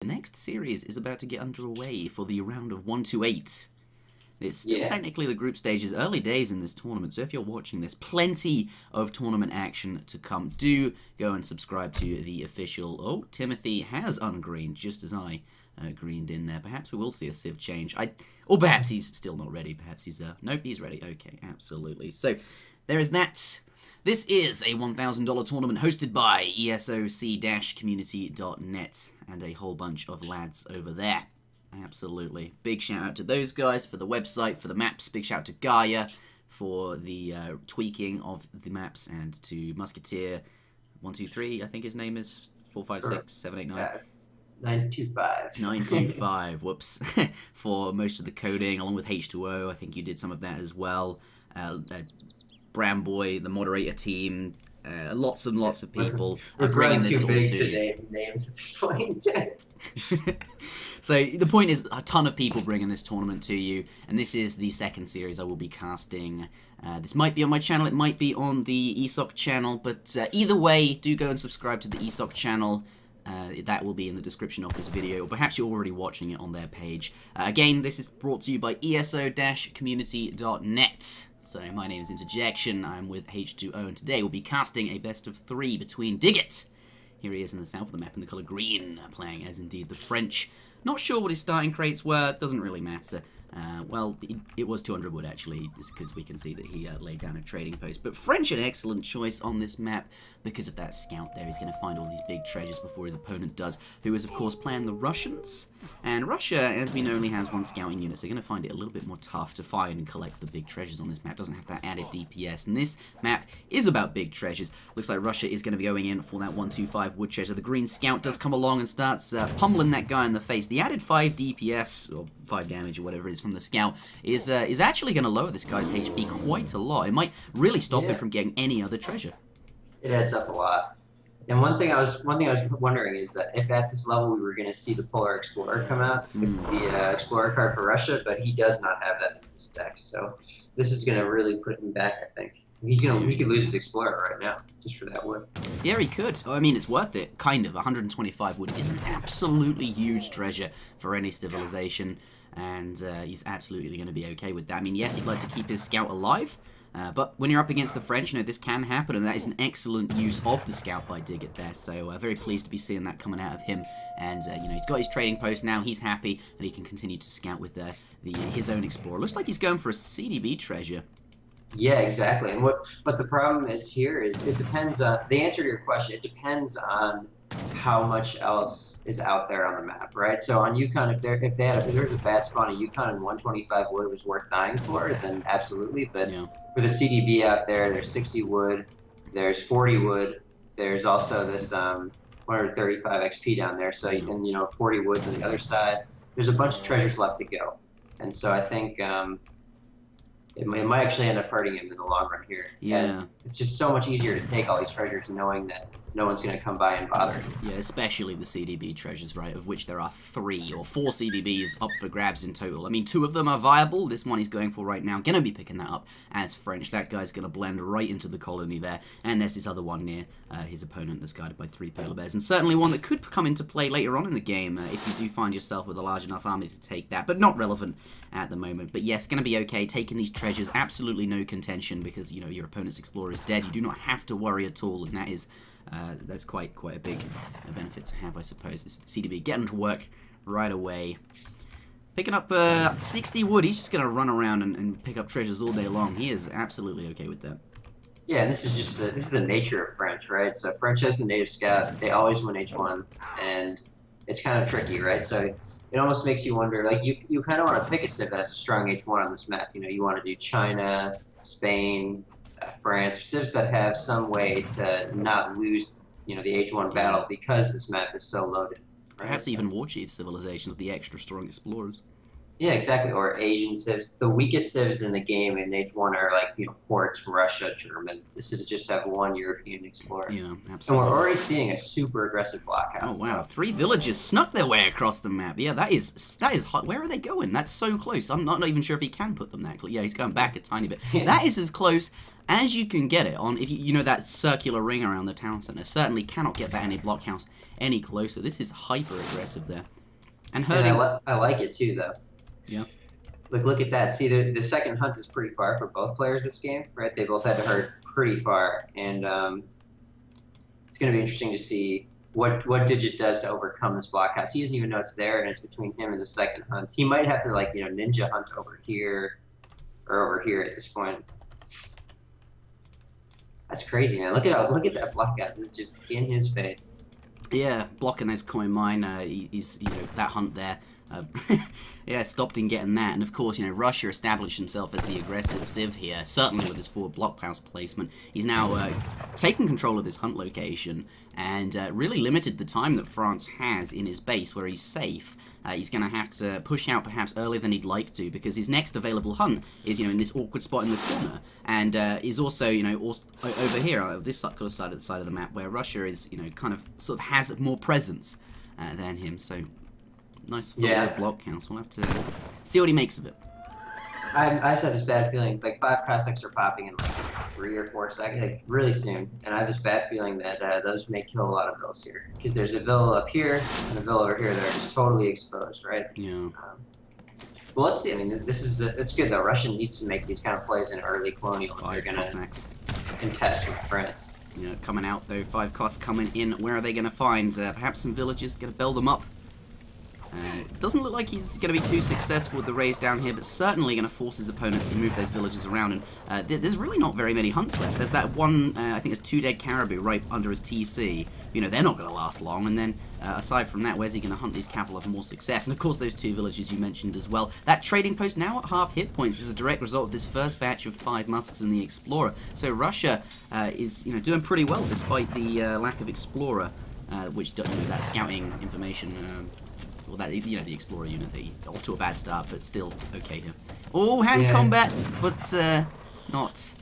The next series is about to get underway for the round of 1 to 8. It's still technically the group stages, early days in this tournament, so if you're watching this, plenty of tournament action to come. Do go and subscribe to the official... Oh, Timothy has ungreened, just as I greened in there. Perhaps we will see a civ change. Or perhaps he's still not ready. Perhaps he's... Nope, he's ready. Okay, absolutely. So, there is that. This is a $1,000 tournament hosted by ESOC-community.net and a whole bunch of lads over there. Absolutely. Big shout out to those guys for the website, for the maps. Big shout out to Gaia for the tweaking of the maps, and to Musketeer 123, I think his name is 456 789. 925. 925, whoops. For most of the coding, along with H2O. I think you did some of that as well. Brown Boy, the moderator team, lots and lots of people We're bringing too this big all to name names at this point. So the point is, a ton of people bringing this tournament to you, and this is the second series I will be casting. This might be on my channel, it might be on the ESOC channel, but either way, do go and subscribe to the ESOC channel. That will be in the description of this video, or perhaps you're already watching it on their page. Again, this is brought to you by ESO-community.net. So my name is Interjection, I'm with H2O, and today we'll be casting a best of 3 between djigit. Here he is in the south of the map in the colour green, playing as indeed the French. Not sure what his starting crates were, doesn't really matter. Well, it was 200 wood actually, just because we can see that he laid down a trading post. But French, an excellent choice on this map because of that scout there. He's going to find all these big treasures before his opponent does, who is of course playing the Russians. And Russia, as we know, only has 1 scouting unit, so they're going to find it a little bit more tough to find and collect the big treasures on this map. Doesn't have that added DPS, and this map is about big treasures. Looks like Russia is going to be going in for that 125 wood treasure. The green scout does come along and starts pummeling that guy in the face. The added 5 DPS, or 5 damage or whatever it is from the scout, is actually going to lower this guy's HP quite a lot. It might really stop him from getting any other treasure. It adds up a lot. And one thing I was wondering is that if at this level we were going to see the Polar Explorer come out, the Explorer card for Russia, but he does not have that in his deck, so this is going to really put him back, I think. He could lose his Explorer right now, just for that wood. Yeah, he could. I mean, it's worth it, kind of. 125 wood is an absolutely huge treasure for any civilization, and he's absolutely going to be okay with that. I mean, yes, he'd like to keep his scout alive, but when you're up against the French, you know, this can happen, and that is an excellent use of the scout by djigit there, so very pleased to be seeing that coming out of him, and, you know, he's got his trading post now, he's happy, and he can continue to scout with his own Explorer. Looks like he's going for a CDB treasure. Yeah, exactly. And what the problem is here is it depends on the answer to your question. It depends on how much else is out there on the map, right? So on Yukon, if there's a bad spawn on Yukon and 125 wood was worth dying for, then absolutely. But for the CDB out there, there's 60 wood, there's 40 wood, there's also this 135 XP down there. So you can, 40 woods on the other side. There's a bunch of treasures left to go, and so I think. It might actually end up hurting him in the long run here. Yeah. It's just so much easier to take all these treasures knowing that no one's going to come by and bother him. Yeah, especially the CDB treasures, right, of which there are 3 or 4 CDBs up for grabs in total. I mean, 2 of them are viable. This one he's going for right now. Gonna be picking that up as French. That guy's gonna blend right into the colony there. And there's this other one near his opponent that's guided by 3 polar bears. And certainly one that could come into play later on in the game if you do find yourself with a large enough army to take that. But not relevant at the moment. But yes, gonna be okay. Taking these treasures, absolutely no contention because, you know, your opponent's explorer is dead. You do not have to worry at all, and that is... that's quite a big benefit to have, I suppose. This CDB getting to work right away. Picking up 60 wood. He's just going to run around and pick up treasures all day long. He is absolutely okay with that. Yeah, and this is just the nature of French, right? So French has the native scout. They always win H1, and it's kind of tricky, right? So it almost makes you wonder, like, you kind of want to pick a civ that has a strong H1 on this map. You know, you want to do China, Spain, France, civs that have some way to not lose, the H1 battle because this map is so loaded. Right? Perhaps even war chief civilizations with the extra strong explorers. Yeah, exactly. Or Asian civs. The weakest civs in the game in H1 are like, ports, Russia, German. This is just have one European explorer. Yeah, And we're absolutely. already seeing a super aggressive Oh blockhouse. wow, So 3 villagers snuck their way across the map. Yeah, that is hot. Where are they going? That's so close. I'm not even sure if he can put them that close. Yeah, he's going back a tiny bit. That is as close as you can get it on. If you know that circular ring around the town center. Certainly cannot get that any blockhouse any closer. This is hyper aggressive there, and hurting. and I like it too, though. Yeah. Look at that. See, the second hunt is pretty far for both players this game, right? They both had to hurt pretty far, and it's going to be interesting to see what Digit does to overcome this blockhouse. He doesn't even know it's there, and it's between him and the second hunt. He might have to, like, ninja hunt over here or over here at this point. That's crazy, man. Look at that blockhouse. It's just in his face. Yeah, blocking those coin mine. He's that hunt there. Yeah, stopped in getting that, and of course, Russia established himself as the aggressive civ here, certainly with his forward blockhouse placement. He's now taken control of this hunt location, and really limited the time that France has in his base where he's safe. He's going to have to push out perhaps earlier than he'd like to, because his next available hunt is, in this awkward spot in the corner, and is also, over here, this side of the map, where Russia is, kind of, sort of has more presence than him, so... Nice full blockhouse. We'll have to see what he makes of it. I just have this bad feeling, like 5 Cossacks are popping in like 3 or 4 seconds, like really soon. And I have this bad feeling that those may kill a lot of vills here. Because there's a vill up here and a vill over here that are just totally exposed, right? Yeah. Well, let's see. I mean, it's good though. Russia needs to make these kind of plays in early colonial if they're going to contest with France. Coming out though, 5 Coss coming in. Where are they going to find? Perhaps some villages, going to build them up. Doesn't look like he's going to be too successful with the raise down here, but certainly going to force his opponent to move those villages around. And there's really not very many hunts left. There's that one, I think it's 2 dead caribou right under his TC. They're not going to last long. And then, aside from that, where's he going to hunt these cavalry of more success? And of course, those 2 villages you mentioned as well. That trading post now at half hit points is a direct result of this first batch of 5 musks in the Explorer. So Russia is, doing pretty well despite the lack of Explorer, which that scouting information. Well, that the Explorer unit, off to a bad start, but still okay here. Oh, hand combat, but not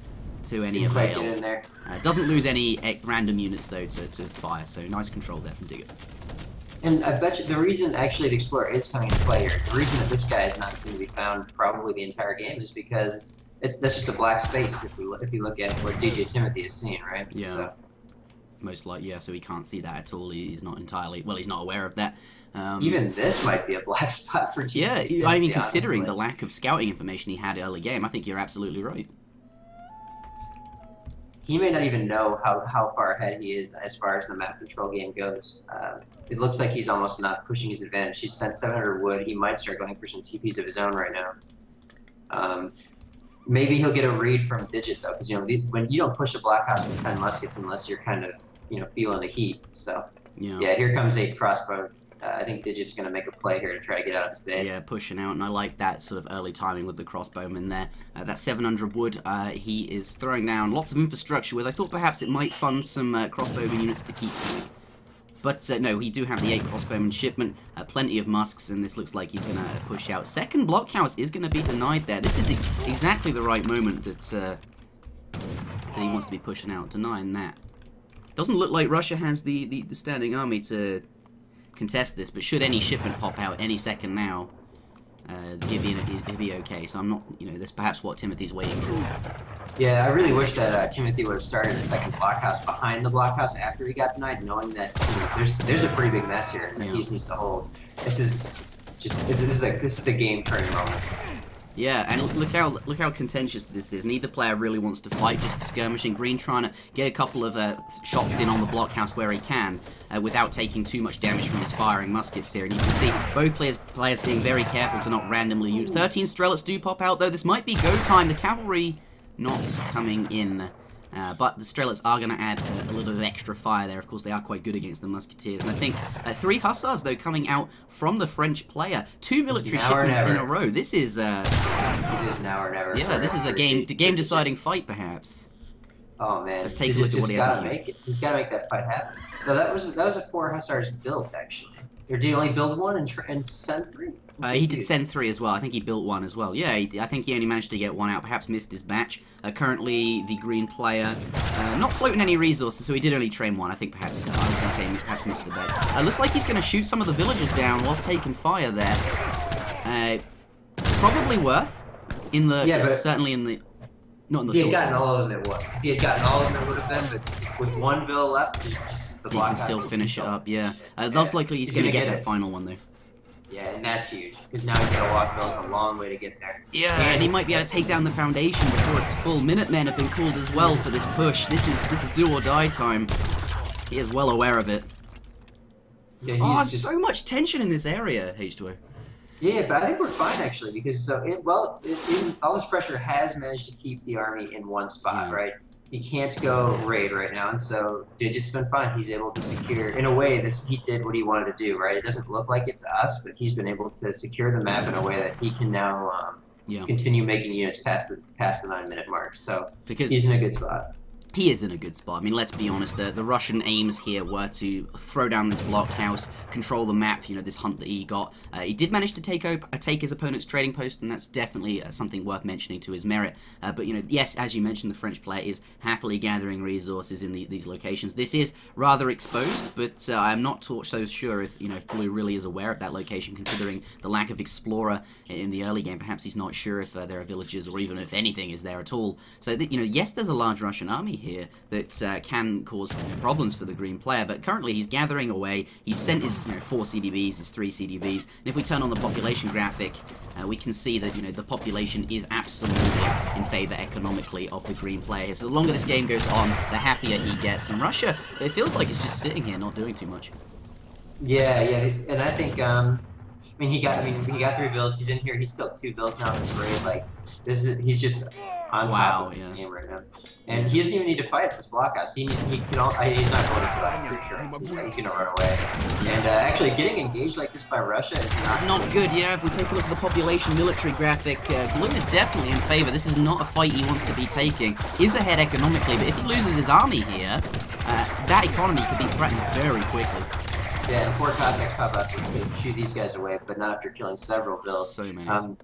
to any avail. Get in there. Doesn't lose any random units though to fire, so nice control there from Digit. And I bet you the reason actually the Explorer is coming into play here, the reason that this guy is not going to be found probably the entire game is because that's just a black space if you look at what DJ Timothy is seeing, right? Yeah. So. Most likely, yeah. So he can't see that at all. He's not entirely he's not aware of that. Even this might be a black spot for Timothy. Yeah, I mean, considering the lack of scouting information he had early game, I think you're absolutely right. He may not even know how far ahead he is as far as the map control game goes. It looks like he's almost not pushing his advantage. He's sent 700 wood. He might start going for some TPs of his own right now. Maybe he'll get a read from Digit though, because when you don't push a blockhouse with 10 muskets unless you're kind of feeling the heat. So yeah, here comes 8 crossbow. I think Digit's going to make a play here to try to get out of his base. Yeah, pushing out, and I like that sort of early timing with the crossbowman there. That 700 wood he is throwing down lots of infrastructure with. I thought perhaps it might fund some crossbowman units to keep going. But no, we do have the 8 crossbowman shipment, plenty of musks, and this looks like he's going to push out. Second blockhouse is going to be denied there. This is exactly the right moment that he wants to be pushing out, denying that. Doesn't look like Russia has the standing army to contest this, but should any shipment pop out any second now, he'd be okay. So I'm not, that's perhaps what Timothy's waiting for. Yeah, I really wish that Timothy would have started a second blockhouse behind the blockhouse after he got denied, knowing that there's a pretty big mess here that he needs to hold. This is the game turning moment. Yeah, and look how contentious this is. Neither player really wants to fight, just skirmishing. Green trying to get a couple of shots in on the blockhouse where he can, without taking too much damage from his firing muskets here. And you can see both players being very careful to not randomly use. 13 Strelets do pop out, though. This might be go time. The cavalry not coming in. But the Strelets are going to add a little bit of extra fire there. Of course, they are quite good against the Musketeers. And I think 3 Hussars, though, coming out from the French player. 2 military shipments in a row. This is... it is now or never. Yeah, this is a game-deciding fight, perhaps. Oh, man. Let's take a look at what he has to do. He's got to make that fight happen. No, that was a 4 Hussars built, actually. Or did he only build one and send 3? He did send 3 as well. I think he built 1 as well. Yeah, I think he only managed to get 1 out. Perhaps missed his batch. Currently, the green player not floating any resources, so he did only train 1. I think perhaps, I was going to say, perhaps missed the bet. Looks like he's going to shoot some of the villagers down whilst taking fire there. Probably worth. In the, yeah, but certainly in the... Not in the if he had short gotten term. all of them, it was. If he had gotten all of them, it would have been, but with 1 bill left, just the He block can still finish it up, yeah. Most likely he's going to get that final one, though. Yeah, and that's huge, because now he's got to walk bills a long way to get there. Yeah, and he might be able to take down the foundation before it's full. Minutemen have been called as well for this push. This is do or die time. He is well aware of it. Yeah, he's so much tension in this area, H2O. Yeah, but I think we're fine actually, because all this pressure has managed to keep the army in one spot, right? He can't go raid right now, and so Digit's been fine. He's able to secure, in a way, he did what he wanted to do, right? It doesn't look like it to us, but he's been able to secure the map in a way that he can now continue making units past the 9-minute mark. So he's in a good spot. He is in a good spot. I mean, let's be honest, the Russian aims here were to throw down this blockhouse, control the map, you know, this hunt that he got. He did manage to take his opponent's trading post, and that's definitely something worth mentioning to his merit. But, you know, yes, as you mentioned, the French player is happily gathering resources in these locations. This is rather exposed, but I'm not so sure if, you know, if Blue really is aware of that location, considering the lack of explorer in the early game. Perhaps he's not sure if there are villages or even if anything is there at all. So, you know, yes, there's a large Russian army here that can cause problems for the green player, but currently he's gathering away. He's sent his 4 CDBs, his 3 CDBs, and if we turn on the population graphic, we can see that, you know, the population is absolutely in favor economically of the green player. So the longer this game goes on, the happier he gets. And Russia, it feels like it's just sitting here, not doing too much. Yeah, and I think he got 3 bills. He's in here. He's killed 2 bills now in this raid. Like he's just on top of this game right now. And he doesn't even need to fight at this blockhouse. He's not going to. I'm pretty sure he's going to run away. And actually, getting engaged like this by Russia is not good. Yeah, if we take a look at the population military graphic, Blue is definitely in favor. This is not a fight he wants to be taking. He's ahead economically, but if he loses his army here, that economy could be threatened very quickly. Yeah, and 4 Cossacks pop up to shoot these guys away, but not after killing several bills. So many.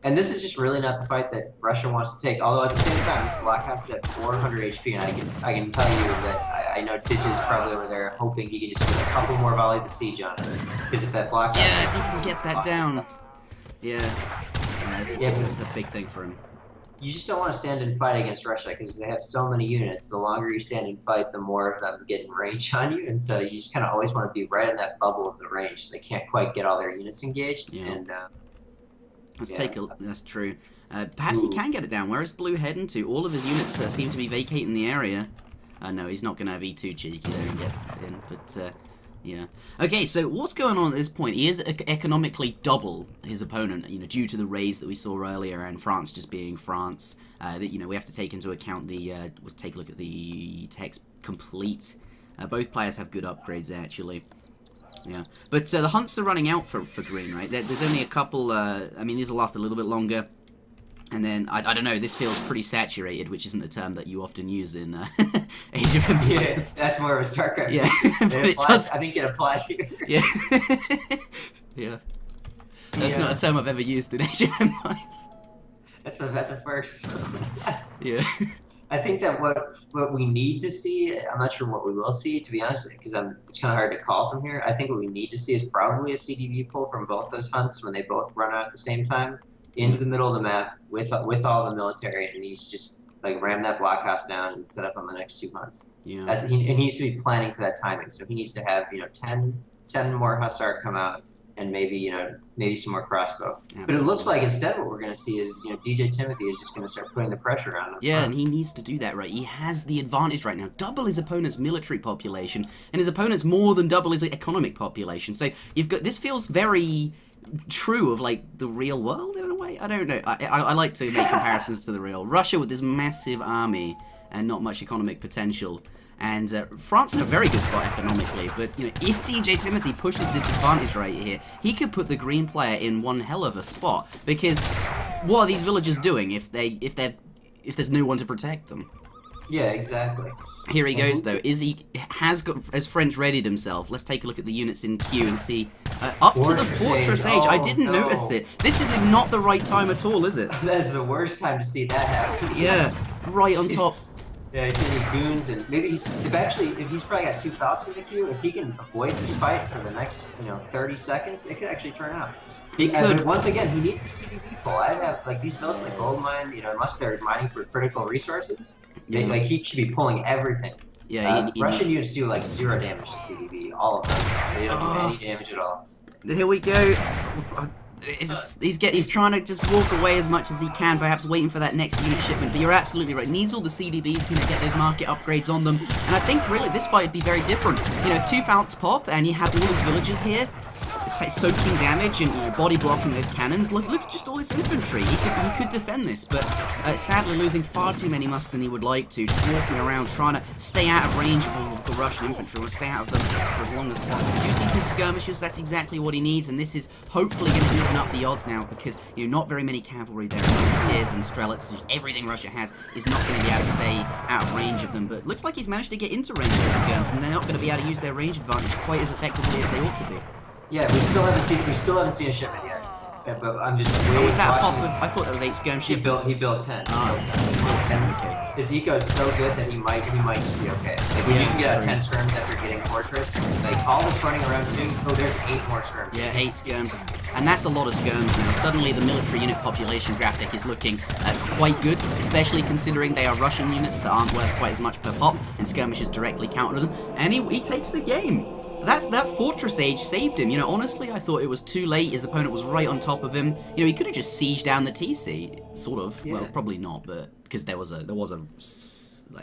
And this is just really not the fight that Russia wants to take. Although at the same time, this blockhouse is at 400 HP, and I can tell you that I know Ditch is probably over there hoping he can just get a couple more volleys of siege on it. Because if that blockhouse... Yeah, if he can get that down. That's a big thing for him. You just don't want to stand and fight against Russia because they have so many units. The longer you stand and fight, the more of them get in range on you, and so you just kind of always want to be right in that bubble of the range. So they can't quite get all their units engaged. Yeah. And that's true. Perhaps he can get it down. Where is Blue heading to? All of his units seem to be vacating the area. No, he's not going to be too cheeky there and get in, but yeah. Okay, so what's going on at this point? He is economically double his opponent, you know, due to the raids that we saw earlier, and France just being France. That, you know, we have to take into account the. We'll take a look at the text complete. Both players have good upgrades actually. Yeah, but the hunts are running out for green, right? There's only a couple. I mean, these will last a little bit longer. And then, I don't know, this feels pretty saturated, which isn't a term that you often use in Age of Empires. Yeah, that's more of a StarCraft. Yeah, but it does. I think it applies here. Yeah. Yeah. That's not a term I've ever used in Age of Empires. That's a first. Yeah. I think that what we need to see, I'm not sure what we will see, to be honest, because it's kind of hard to call from here. I think what we need to see is probably a CDB pull from both those hunts when they both run out at the same time. Into the middle of the map with all the military, and he's just like ram that blockhouse down and set up on the next 2 hunts. Yeah. And he needs to be planning for that timing. So he needs to have 10 more hussar come out, and maybe some more crossbow. Absolutely. But it looks like instead what we're going to see is DJ Timothy is just going to start putting the pressure on him. Yeah, and he needs to do that, right? He has the advantage right now. Double his opponent's military population, and his opponent's more than double his economic population. So you've got this feels very true of like the real world in a way. I don't know. I like to make comparisons to the real. Russia with this massive army and not much economic potential, and France in a very good spot economically. But if DJ Timothy pushes this advantage right here, he could put the green player in one hell of a spot. Because what are these villagers doing if there's no one to protect them? Yeah, exactly. Here he goes, And though. Has got as French readied himself. Let's take a look at the units in queue and see. Up to the Fortress Age. I Oh, didn't no. notice it. This is not the right time at all, is it? That is the worst time to see that happen. Yeah, right on top. Yeah, he's getting goons, and maybe if he's probably got 2 Falcons in the queue, if he can avoid this fight for the next 30 seconds, it could actually turn out. It could. But once again, he needs the CDB full. I'd have like these builds like gold mine, unless they're mining for critical resources, like he should be pulling everything. Yeah, Russian units do like 0 damage to CDB, all of them. They don't do any damage at all. Here we go. He's trying to just walk away as much as he can, perhaps waiting for that next unit shipment. But you're absolutely right. Needs all the CDBs, get those market upgrades on them. And I think really this fight would be very different. If 2 Falcons pop and you have all his villagers here, soaking damage and body blocking those cannons. Look at just all his infantry. He could defend this, but sadly losing far too many muskets than he would like to. Just walking around trying to stay out of range of all of the Russian infantry, or stay out of them for as long as possible. We do see some skirmishes. That's exactly what he needs, and this is hopefully going to even up the odds now, because not very many cavalry there. Musketeers and strelets, everything Russia has is not going to be able to stay out of range of them. But looks like he's managed to get into range of the skirms, and they're not going to be able to use their range advantage quite as effectively as they ought to be. Yeah, we still haven't seen a shipment yet. But I'm just waiting. Was that pop with, I thought that was 8 skirm ship. He built 10. He built 10. Okay. His eco is so good that he might just be okay. Like when you can get 10 skirms after getting fortress, like all this running around too. Oh, there's 8 more skirms. Yeah, 8 skirms, and that's a lot of skirms. Suddenly the military unit population graphic is looking quite good, especially considering they are Russian units that aren't worth quite as much per pop, and skirmishes directly counter them. And he takes the game. That Fortress Age saved him. Honestly, I thought it was too late. His opponent was right on top of him. He could have just sieged down the TC, sort of. Yeah. Well, probably not, but because there was a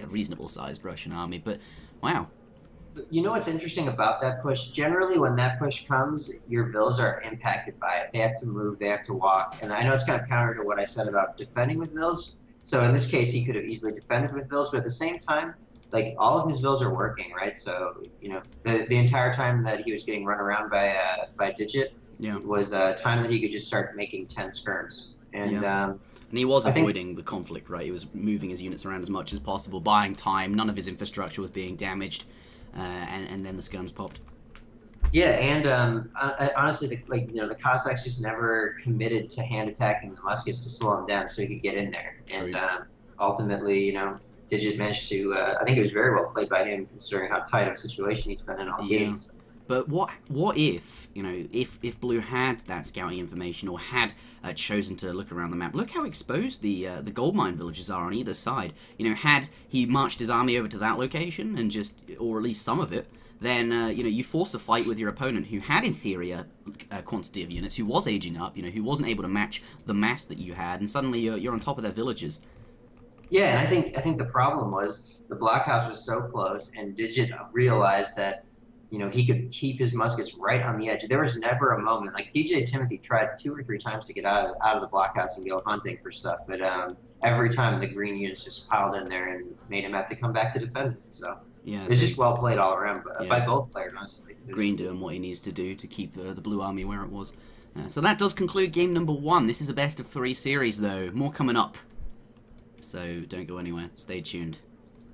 reasonable sized Russian army. But wow. What's interesting about that push? Generally, when that push comes, your vills are impacted by it. They have to move. They have to walk. And I know it's kind of counter to what I said about defending with vills. So in this case, he could have easily defended with vills, but at the same time, like all of his vills are working, right? So the entire time that he was getting run around by Digit was time that he could just start making 10 skirms, and he was avoiding the conflict, right? He was moving his units around as much as possible, buying time. None of his infrastructure was being damaged, and then the skirms popped. Yeah, and honestly, the Cossacks just never committed to hand attacking the muskets to slow him down, so he could get in there, and ultimately, Digit managed to, I think it was very well played by him, considering how tight of a situation he's been in all games. But what if, if Blue had that scouting information, or had chosen to look around the map? Look how exposed the gold mine villages are on either side. Had he marched his army over to that location, and or at least some of it, then, you force a fight with your opponent who had, in theory, a quantity of units, who was aging up, who wasn't able to match the mass that you had, and suddenly you're on top of their villages. Yeah, and I think the problem was the blockhouse was so close, and Digit realized that he could keep his muskets right on the edge. There was never a moment like DJ Timothy tried 2 or 3 times to get out of the blockhouse and go hunting for stuff, but every time the green units just piled in there and made him have to come back to defend it. So yeah, it's just well played all around by both players, honestly. Green doing what he needs to do to keep the blue army where it was. So that does conclude game number 1. This is a best of 3 series, though. More coming up. So don't go anywhere. Stay tuned.